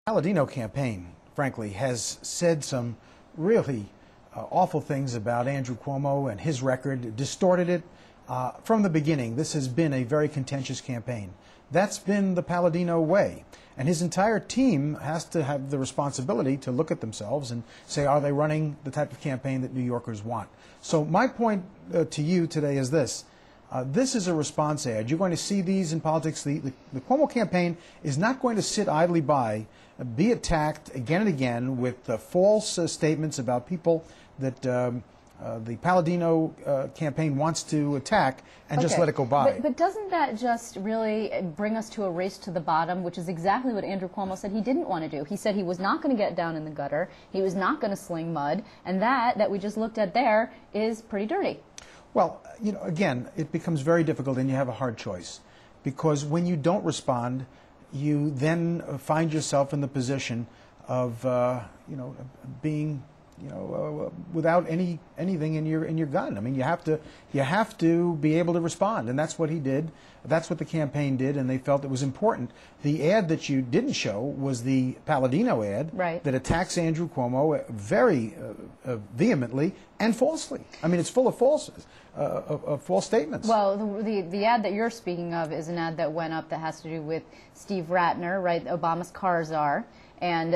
Palladino campaign, frankly, has said some really awful things about Andrew Cuomo and his record, distorted it. From the beginning, this has been a very contentious campaign. That's been the Palladino way. And his entire team has to have the responsibility to look at themselves and say, are they running the type of campaign that New Yorkers want? So my point to you today is this. This is a response ad. You're going to see these in politics. The Cuomo campaign is not going to sit idly by, be attacked again and again with false statements about people that the Palladino campaign wants to attack and just let it go by. But doesn't that just really bring us to a race to the bottom, which is exactly what Andrew Cuomo said he didn't want to do? He said he was not going to get down in the gutter, he was not going to sling mud, and that we just looked at there is pretty dirty. Well, you know, again, it becomes very difficult and you have a hard choice. Because when you don't respond, you then find yourself in the position of, being, without anything in your gun. I mean, you have to be able to respond, and that's what he did. That's what the campaign did, and they felt it was important. The ad that you didn't show was the Palladino ad that attacks Andrew Cuomo very vehemently and falsely. I mean, it's full of false statements. Well, the ad that you're speaking of is an ad that went up that has to do with Steve Rattner, right, Obama's car czar, and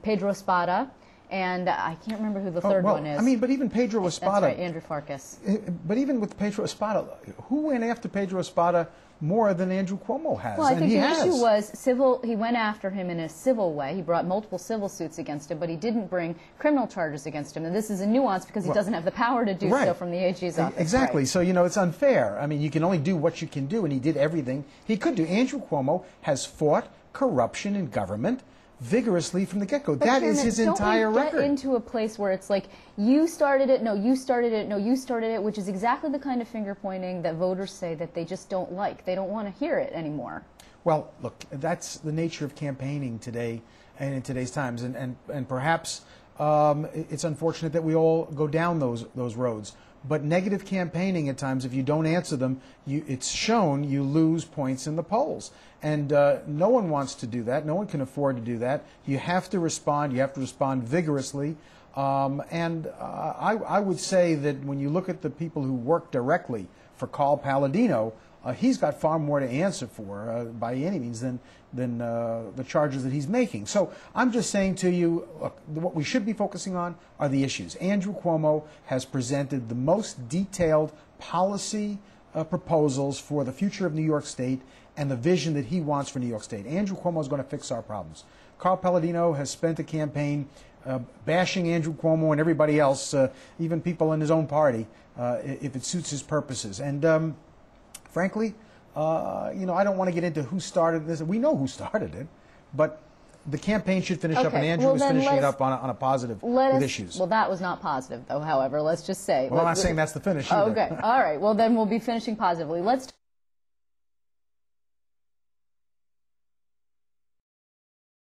Pedro Espada. And I can't remember who the third one is. I mean, but even Pedro Espada. That's right, Andrew Farkas. But even with Pedro Espada, who went after Pedro Espada more than Andrew Cuomo has? Well, I think the issue was civil. He went after him in a civil way. He brought multiple civil suits against him, but he didn't bring criminal charges against him. And this is a nuance because he doesn't have the power to do so from the AG's office. Exactly. So, it's unfair. I mean, you can only do what you can do, and he did everything he could do. Andrew Cuomo has fought corruption in government vigorously from the get-go. That is his entire record. Don't we get into a place where it's like, you started it, no, you started it, no, you started it, which is exactly the kind of finger-pointing that voters say that they just don't like. They don't want to hear it anymore. Well, look, that's the nature of campaigning today and in today's times, and perhaps it's unfortunate that we all go down those roads. But negative campaigning at times, if you don't answer them, it's shown you lose points in the polls. And no one wants to do that. No one can afford to do that. You have to respond. You have to respond vigorously. I would say that when you look at the people who work directly for Carl Palladino, he's got far more to answer for by any means than the charges that he's making. So I'm just saying to you, look, what we should be focusing on are the issues. Andrew Cuomo has presented the most detailed policy proposals for the future of New York State and the vision that he wants for New York State. Andrew Cuomo is going to fix our problems. Carl Palladino has spent a campaign bashing Andrew Cuomo and everybody else, even people in his own party, if it suits his purposes. And frankly, I don't want to get into who started this. We know who started it, but the campaign should finish up, and Andrew is finishing it up on a positive with issues. Well, that was not positive, though, however. Let's just say. Well, I'm not saying that's the finish either. Okay. All right. Well, then we'll be finishing positively. Let's